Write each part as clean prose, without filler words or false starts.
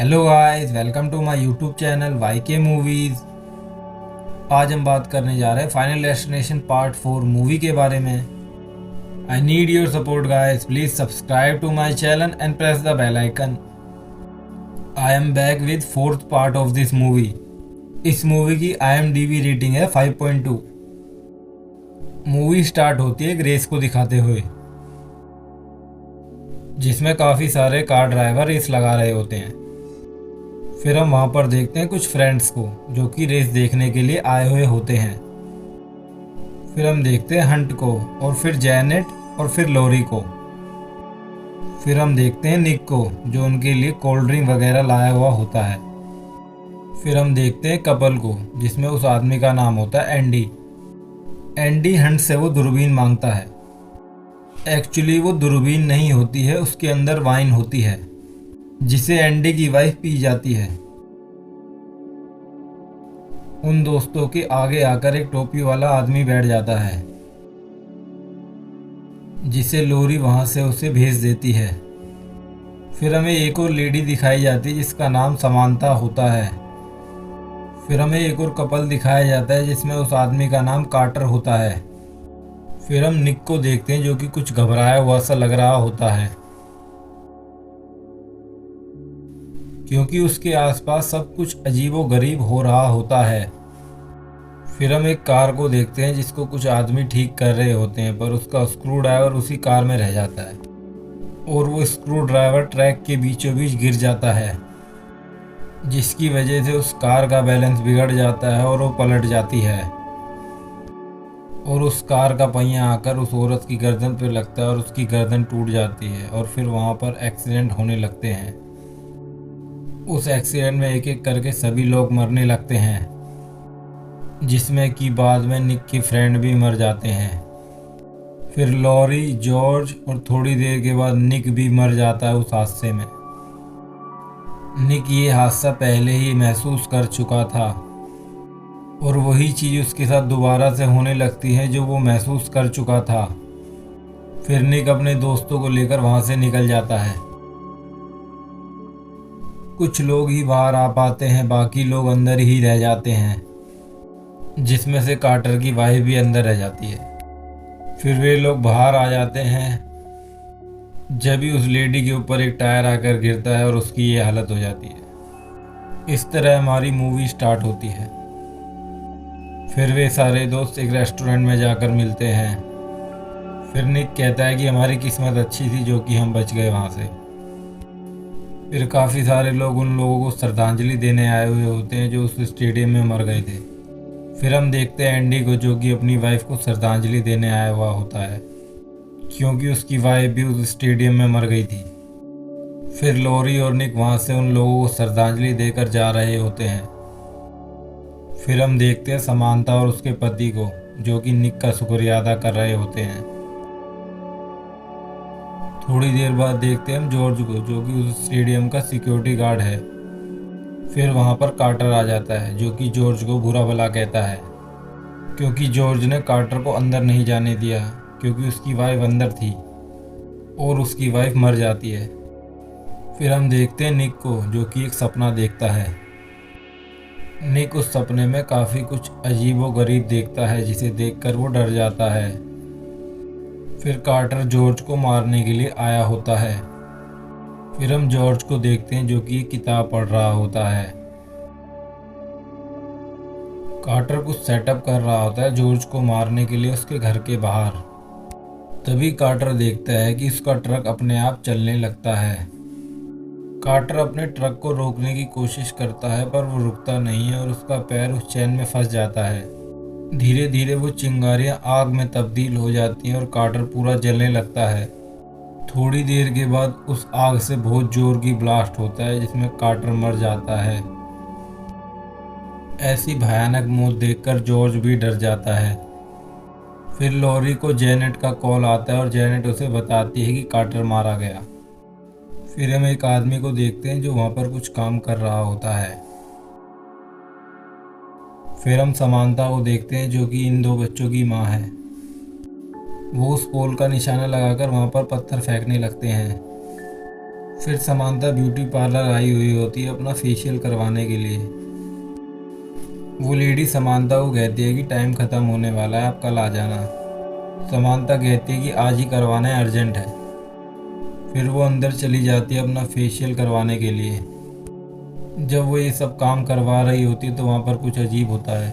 Hello guys, welcome to my YouTube channel Y K movies. आज हम बात करने जा रहे हैं फाइनल डेस्टिनेशन पार्ट 4 मूवी के बारे में। I need your support guys, please subscribe to my channel and press the bell icon. I am back with fourth part of this movie. इस मूवी की IMDb रेटिंग है 5.2। Movie start होती है एक race को दिखाते हुए, जिसमें काफ़ी सारे कार ड्राइवर रेस लगा रहे होते हैं। फिर हम वहाँ पर देखते हैं कुछ फ्रेंड्स को जो कि रेस देखने के लिए आए हुए होते हैं। फिर हम देखते हैं हंट को, और फिर जैनेट, और फिर लॉरी को। फिर हम देखते हैं निक को जो उनके लिए कोल्ड ड्रिंक वगैरह लाया हुआ होता है। फिर हम देखते हैं कपल को जिसमें उस आदमी का नाम होता है एंडी। एंडी हंट से वो दूरबीन मांगता है। एक्चुअली वो दूरबीन नहीं होती है, उसके अंदर वाइन होती है जिसे एंडी की वाइफ पी जाती है। उन दोस्तों के आगे आकर एक टोपी वाला आदमी बैठ जाता है, जिसे लोरी वहां से उसे भेज देती है। फिर हमें एक और लेडी दिखाई जाती है जिसका नाम समांता होता है। फिर हमें एक और कपल दिखाया जाता है जिसमें उस आदमी का नाम कार्टर होता है। फिर हम निक को देखते हैं जो कि कुछ घबराया हुआ सा लग रहा होता है, क्योंकि उसके आसपास सब कुछ अजीबो गरीब हो रहा होता है। फिर हम एक कार को देखते हैं जिसको कुछ आदमी ठीक कर रहे होते हैं, पर उसका स्क्रू ड्राइवर उसी कार में रह जाता है और वो स्क्रू ड्राइवर ट्रैक के बीचों बीच गिर जाता है, जिसकी वजह से उस कार का बैलेंस बिगड़ जाता है और वो पलट जाती है और उस कार का पहिया आकर उस औरत की गर्दन पर लगता है और उसकी गर्दन टूट जाती है। और फिर वहाँ पर एक्सीडेंट होने लगते हैं। उस एक्सीडेंट में एक एक करके सभी लोग मरने लगते हैं, जिसमें कि बाद में निक के फ्रेंड भी मर जाते हैं। फिर लॉरी, जॉर्ज और थोड़ी देर के बाद निक भी मर जाता है उस हादसे में। निक ये हादसा पहले ही महसूस कर चुका था और वही चीज़ उसके साथ दोबारा से होने लगती है जो वो महसूस कर चुका था। फिर निक अपने दोस्तों को लेकर वहाँ से निकल जाता है। कुछ लोग ही बाहर आ पाते हैं, बाकी लोग अंदर ही रह जाते हैं, जिसमें से कार्टर की वाइफ भी अंदर रह जाती है। फिर वे लोग बाहर आ जाते हैं जब ही उस लेडी के ऊपर एक टायर आकर गिरता है और उसकी ये हालत हो जाती है। इस तरह हमारी मूवी स्टार्ट होती है। फिर वे सारे दोस्त एक रेस्टोरेंट में जाकर मिलते हैं। फिर निक कहता है कि हमारी किस्मत अच्छी थी जो कि हम बच गए वहाँ से। फिर काफ़ी सारे लोग उन लोगों को श्रद्धांजलि देने आए हुए होते हैं जो उस स्टेडियम में मर गए थे। फिर हम देखते हैं एंडी को जो कि अपनी वाइफ को श्रद्धांजलि देने आया हुआ होता है, क्योंकि उसकी वाइफ भी उस स्टेडियम में मर गई थी। फिर लॉरी और निक वहाँ से उन लोगों को श्रद्धांजलि देकर जा रहे होते हैं। फिर हम देखते हैं समांता और उसके पति को जो कि निक का शुक्रिया अदा कर रहे होते हैं। थोड़ी देर बाद देखते हैं हम जॉर्ज को जो कि उस स्टेडियम का सिक्योरिटी गार्ड है। फिर वहाँ पर कार्टर आ जाता है जो कि जॉर्ज को बुरा भला कहता है, क्योंकि जॉर्ज ने कार्टर को अंदर नहीं जाने दिया क्योंकि उसकी वाइफ अंदर थी और उसकी वाइफ मर जाती है। फिर हम देखते हैं निक को जो कि एक सपना देखता है। निक उस सपने में काफ़ी कुछ अजीबो गरीब देखता है जिसे देखकर वो डर जाता है। फिर कार्टर जॉर्ज को मारने के लिए आया होता है। फिर हम जॉर्ज को देखते हैं जो कि एक किताब पढ़ रहा होता है। कार्टर कुछ सेटअप कर रहा होता है जॉर्ज को मारने के लिए उसके घर के बाहर। तभी कार्टर देखता है कि उसका ट्रक अपने आप चलने लगता है। कार्टर अपने ट्रक को रोकने की कोशिश करता है पर वो रुकता नहीं है और उसका पैर उस चैन में फंस जाता है। धीरे धीरे वो चिंगारियां आग में तब्दील हो जाती हैं और कार्टर पूरा जलने लगता है। थोड़ी देर के बाद उस आग से बहुत जोर की ब्लास्ट होता है जिसमें कार्टर मर जाता है। ऐसी भयानक मौत देखकर जॉर्ज भी डर जाता है। फिर लॉरी को जैनेट का कॉल आता है और जैनेट उसे बताती है कि कार्टर मारा गया। फिर हम एक आदमी को देखते हैं जो वहाँ पर कुछ काम कर रहा होता है। फिर हम समांता को देखते हैं जो कि इन दो बच्चों की माँ है। वो उस पोल का निशाना लगाकर वहाँ पर पत्थर फेंकने लगते हैं। फिर समांता ब्यूटी पार्लर आई हुई होती है अपना फेशियल करवाने के लिए। वो लेडी समांता को कहती है कि टाइम ख़त्म होने वाला है, आप कल आ जाना। समांता कहती है कि आज ही करवाना है, अर्जेंट है। फिर वो अंदर चली जाती है अपना फेशियल करवाने के लिए। जब वो ये सब काम करवा रही होती है तो वहाँ पर कुछ अजीब होता है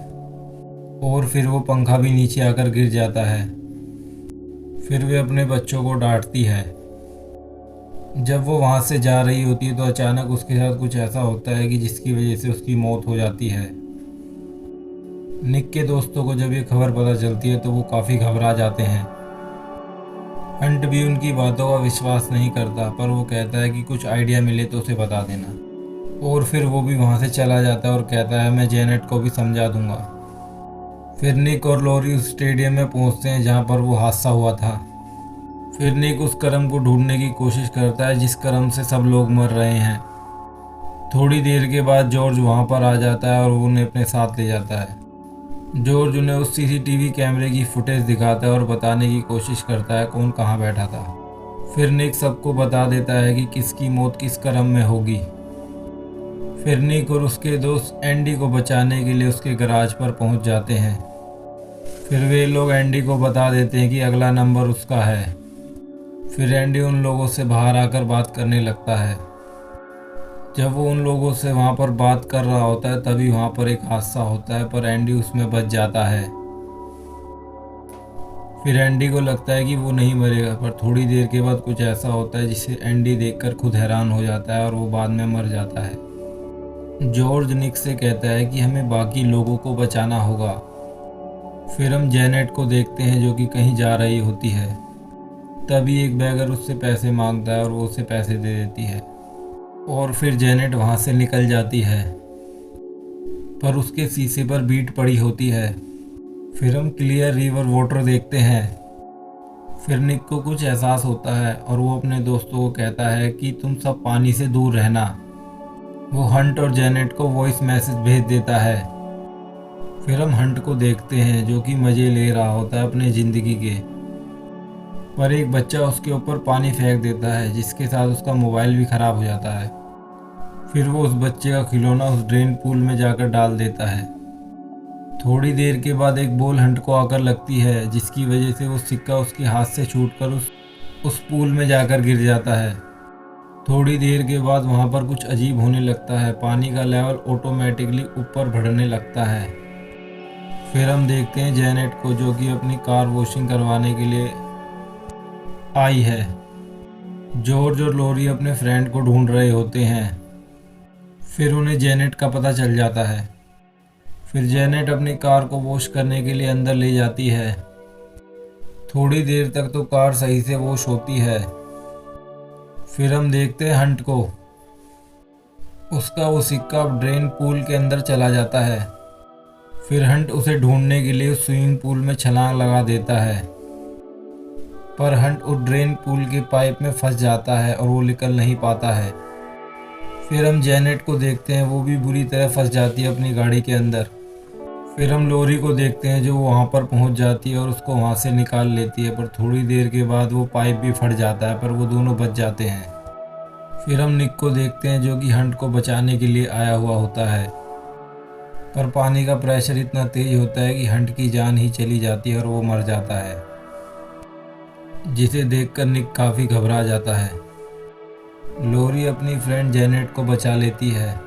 और फिर वो पंखा भी नीचे आकर गिर जाता है। फिर वे अपने बच्चों को डांटती है। जब वो वहाँ से जा रही होती है तो अचानक उसके साथ कुछ ऐसा होता है कि जिसकी वजह से उसकी मौत हो जाती है। निक के दोस्तों को जब ये खबर पता चलती है तो वो काफ़ी घबरा जाते हैं। हंट भी उनकी बातों का विश्वास नहीं करता, पर वो कहता है कि कुछ आइडिया मिले तो उसे बता देना। और फिर वो भी वहाँ से चला जाता है और कहता है मैं जेनेट को भी समझा दूंगा। फिर निक और लोरी उस स्टेडियम में पहुँचते हैं जहाँ पर वो हादसा हुआ था। फिर निक उस करम को ढूंढने की कोशिश करता है जिस करम से सब लोग मर रहे हैं। थोड़ी देर के बाद जॉर्ज वहाँ पर आ जाता है और वो उन्हें अपने साथ ले जाता है। जॉर्ज उन्हें उस सीसीटीवी कैमरे की फुटेज दिखाता है और बताने की कोशिश करता है कौन कहाँ बैठा था। फिर निक सबको बता देता है कि किसकी मौत किस करम में होगी। फिर निक और उसके दोस्त एंडी को बचाने के लिए उसके गराज पर पहुंच जाते हैं। फिर वे लोग एंडी को बता देते हैं कि अगला नंबर उसका है। फिर एंडी उन लोगों से बाहर आकर बात करने लगता है। जब वो उन लोगों से वहाँ पर बात कर रहा होता है तभी वहाँ पर एक हादसा होता है, पर एंडी उसमें बच जाता है। फिर एंडी को लगता है कि वो नहीं मरेगा, पर थोड़ी देर के बाद कुछ ऐसा होता है जिसे एंडी देखकर खुद हैरान हो जाता है और वो बाद में मर जाता है। जॉर्ज निक से कहता है कि हमें बाकी लोगों को बचाना होगा। फिर हम जेनेट को देखते हैं जो कि कहीं जा रही होती है। तभी एक बैगर उससे पैसे मांगता है और वो उसे पैसे दे देती है और फिर जेनेट वहाँ से निकल जाती है, पर उसके शीशे पर बीट पड़ी होती है। फिर हम क्लियर रिवर वाटर देखते हैं। फिर निक को कुछ एहसास होता है और वो अपने दोस्तों को कहता है कि तुम सब पानी से दूर रहना। वो हंट और जेनेट को वॉइस मैसेज भेज देता है। फिर हम हंट को देखते हैं जो कि मज़े ले रहा होता है अपने ज़िंदगी के, पर एक बच्चा उसके ऊपर पानी फेंक देता है जिसके साथ उसका मोबाइल भी ख़राब हो जाता है। फिर वो उस बच्चे का खिलौना उस ड्रेन पूल में जाकर डाल देता है। थोड़ी देर के बाद एक बॉल हंट को आकर लगती है जिसकी वजह से वो सिक्का उसके हाथ से छूटकर उस पूल में जाकर गिर जाता है। थोड़ी देर के बाद वहाँ पर कुछ अजीब होने लगता है, पानी का लेवल ऑटोमेटिकली ऊपर बढ़ने लगता है। फिर हम देखते हैं जेनेट को जो कि अपनी कार वॉशिंग करवाने के लिए आई है। जॉर्ज और लोरी अपने फ्रेंड को ढूंढ रहे होते हैं। फिर उन्हें जेनेट का पता चल जाता है। फिर जेनेट अपनी कार को वॉश करने के लिए अंदर ले जाती है। थोड़ी देर तक तो कार सही से वॉश होती है। फिर हम देखते हैं हंट को, उसका वो सिक्का ड्रेन पूल के अंदर चला जाता है। फिर हंट उसे ढूंढने के लिए स्विमिंग पूल में छलांग लगा देता है, पर हंट उस ड्रेन पूल के पाइप में फंस जाता है और वो निकल नहीं पाता है। फिर हम जेनेट को देखते हैं, वो भी बुरी तरह फंस जाती है अपनी गाड़ी के अंदर। फिर हम लोरी को देखते हैं जो वहाँ पर पहुँच जाती है और उसको वहाँ से निकाल लेती है, पर थोड़ी देर के बाद वो पाइप भी फट जाता है, पर वो दोनों बच जाते हैं। फिर हम निक को देखते हैं जो कि हंट को बचाने के लिए आया हुआ होता है, पर पानी का प्रेशर इतना तेज होता है कि हंट की जान ही चली जाती है और वो मर जाता है, जिसे देखकर निक काफ़ी घबरा जाता है। लोरी अपनी फ्रेंड जेनेट को बचा लेती है।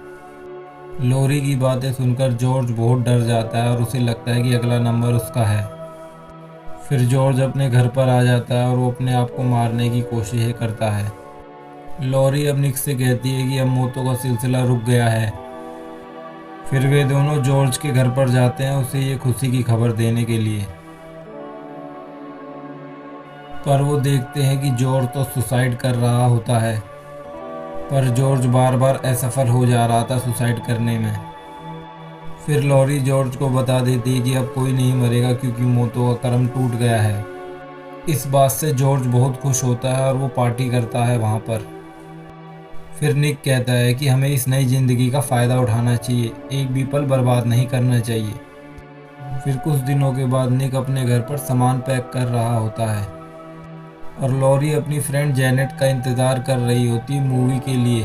लोरी की बातें सुनकर जॉर्ज बहुत डर जाता है और उसे लगता है कि अगला नंबर उसका है। फिर जॉर्ज अपने घर पर आ जाता है और वो अपने आप को मारने की कोशिश करता है। लोरी अब निक से कहती है कि अब मौतों का सिलसिला रुक गया है। फिर वे दोनों जॉर्ज के घर पर जाते हैं उसे ये खुशी की खबर देने के लिए, पर वो देखते हैं कि जॉर्ज तो सुसाइड कर रहा होता है, पर जॉर्ज बार बार असफल हो जा रहा था सुसाइड करने में। फिर लोरी जॉर्ज को बता देती है कि अब कोई नहीं मरेगा क्योंकि मौतों का कर्म टूट गया है। इस बात से जॉर्ज बहुत खुश होता है और वो पार्टी करता है वहाँ पर। फिर निक कहता है कि हमें इस नई ज़िंदगी का फ़ायदा उठाना चाहिए, एक भी पल बर्बाद नहीं करना चाहिए। फिर कुछ दिनों के बाद निक अपने घर पर सामान पैक कर रहा होता है। और लॉरी अपनी फ्रेंड जेनेट का इंतज़ार कर रही होती है मूवी के लिए।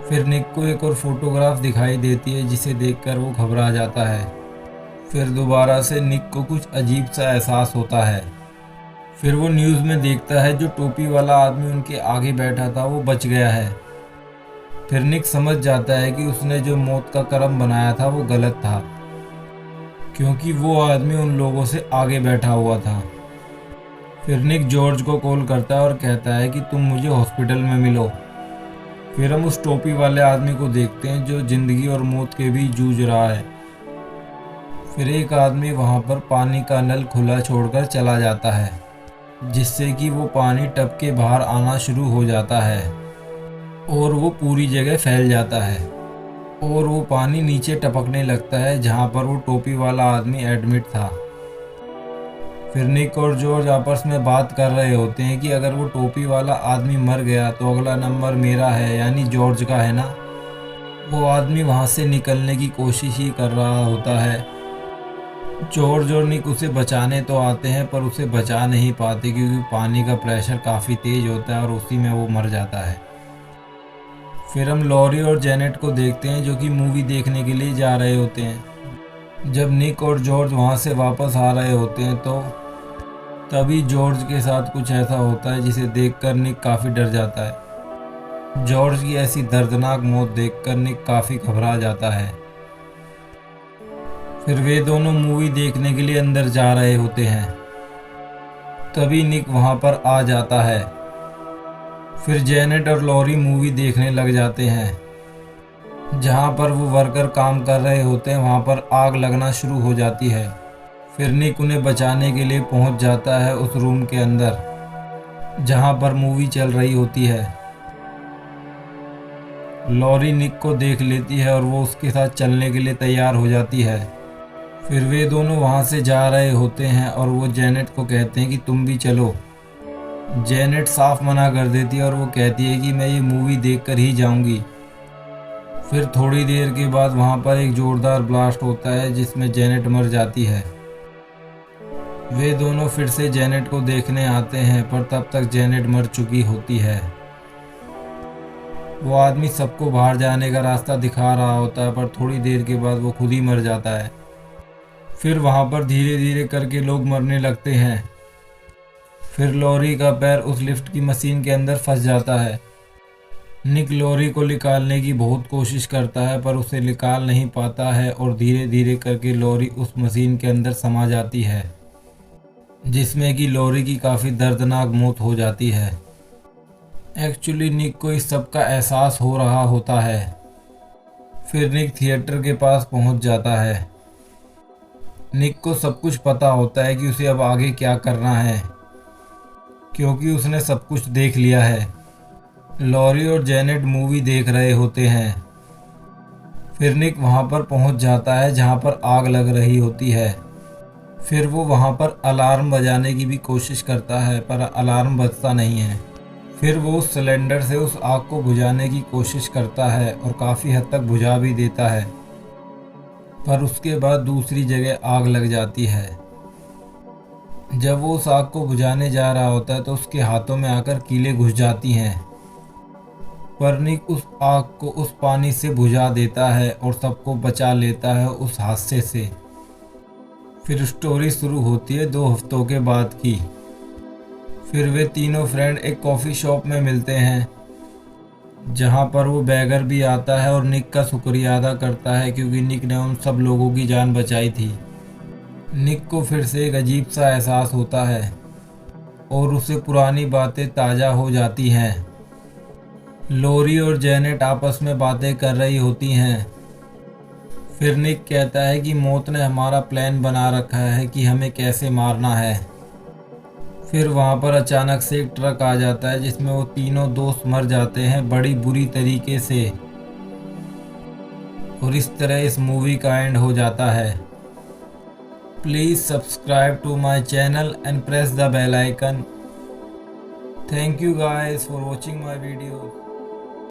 फिर निक को एक और फोटोग्राफ दिखाई देती है जिसे देखकर वो घबरा जाता है। फिर दोबारा से निक को कुछ अजीब सा एहसास होता है। फिर वो न्यूज़ में देखता है जो टोपी वाला आदमी उनके आगे बैठा था वो बच गया है। फिर निक समझ जाता है कि उसने जो मौत का कर्म बनाया था वो गलत था, क्योंकि वो आदमी उन लोगों से आगे बैठा हुआ था। फिर निक जॉर्ज को कॉल करता है और कहता है कि तुम मुझे हॉस्पिटल में मिलो। फिर हम उस टोपी वाले आदमी को देखते हैं जो जिंदगी और मौत के बीच जूझ रहा है। फिर एक आदमी वहां पर पानी का नल खुला छोड़कर चला जाता है, जिससे कि वो पानी टब के बाहर आना शुरू हो जाता है और वो पूरी जगह फैल जाता है और वो पानी नीचे टपकने लगता है जहां पर वो टोपी वाला आदमी एडमिट था। फिर निक और जॉर्ज आपस में बात कर रहे होते हैं कि अगर वो टोपी वाला आदमी मर गया तो अगला नंबर मेरा है, यानी जॉर्ज का है ना। वो आदमी वहां से निकलने की कोशिश ही कर रहा होता है। जॉर्ज और निक उसे बचाने तो आते हैं पर उसे बचा नहीं पाते, क्योंकि पानी का प्रेशर काफ़ी तेज होता है और उसी में वो मर जाता है। फिर हम लॉरी और जेनेट को देखते हैं जो कि मूवी देखने के लिए जा रहे होते हैं। जब निक और जॉर्ज वहां से वापस आ रहे होते हैं तो तभी जॉर्ज के साथ कुछ ऐसा होता है जिसे देखकर निक काफ़ी डर जाता है। जॉर्ज की ऐसी दर्दनाक मौत देखकर निक काफ़ी घबरा जाता है। फिर वे दोनों मूवी देखने के लिए अंदर जा रहे होते हैं, तभी निक वहां पर आ जाता है। फिर जेनेट और लॉरी मूवी देखने लग जाते हैं। जहां पर वो वर्कर काम कर रहे होते हैं वहां पर आग लगना शुरू हो जाती है। फिर निक उन्हें बचाने के लिए पहुंच जाता है उस रूम के अंदर जहां पर मूवी चल रही होती है। लॉरी निक को देख लेती है और वो उसके साथ चलने के लिए तैयार हो जाती है। फिर वे दोनों वहां से जा रहे होते हैं और वो जेनेट को कहते हैं कि तुम भी चलो। जेनेट साफ मना कर देती है और वो कहती है कि मैं ये मूवी देखकर ही जाऊंगी। फिर थोड़ी देर के बाद वहां पर एक जोरदार ब्लास्ट होता है जिसमें जेनेट मर जाती है। वे दोनों फिर से जेनेट को देखने आते हैं पर तब तक जेनेट मर चुकी होती है। वो आदमी सबको बाहर जाने का रास्ता दिखा रहा होता है पर थोड़ी देर के बाद वो खुद ही मर जाता है। फिर वहां पर धीरे धीरे करके लोग मरने लगते हैं। फिर लॉरी का पैर उस लिफ्ट की मशीन के अंदर फंस जाता है। निक लॉरी को निकालने की बहुत कोशिश करता है पर उसे निकाल नहीं पाता है और धीरे धीरे करके लॉरी उस मशीन के अंदर समा जाती है, जिसमें कि लॉरी की काफ़ी दर्दनाक मौत हो जाती है। एक्चुअली निक को इस सब का एहसास हो रहा होता है। फिर निक थिएटर के पास पहुंच जाता है। निक को सब कुछ पता होता है कि उसे अब आगे क्या करना है, क्योंकि उसने सब कुछ देख लिया है। लॉरी और जेनेट मूवी देख रहे होते हैं। फिर निक वहां पर पहुंच जाता है जहां पर आग लग रही होती है। फिर वो वहां पर अलार्म बजाने की भी कोशिश करता है पर अलार्म बजता नहीं है। फिर वो उस सिलेंडर से उस आग को बुझाने की कोशिश करता है और काफ़ी हद तक बुझा भी देता है, पर उसके बाद दूसरी जगह आग लग जाती है। जब वो उस आग को बुझाने जा रहा होता है तो उसके हाथों में आकर कीलें घुस जाती हैं, पर निक उस आग को उस पानी से बुझा देता है और सबको बचा लेता है उस हादसे से। फिर स्टोरी शुरू होती है 2 हफ्तों के बाद की। फिर वे तीनों फ्रेंड एक कॉफ़ी शॉप में मिलते हैं, जहां पर वो बैगर भी आता है और निक का शुक्रिया अदा करता है क्योंकि निक ने उन सब लोगों की जान बचाई थी। निक को फिर से एक अजीब सा एहसास होता है और उसे पुरानी बातें ताज़ा हो जाती हैं। लॉरी और जेनेट आपस में बातें कर रही होती हैं। फिर निक कहता है कि मौत ने हमारा प्लान बना रखा है कि हमें कैसे मारना है। फिर वहाँ पर अचानक से एक ट्रक आ जाता है जिसमें वो तीनों दोस्त मर जाते हैं बड़ी बुरी तरीके से, और इस तरह इस मूवी का एंड हो जाता है। Please subscribe to my channel and press the bell icon. Thank you guys for watching my video.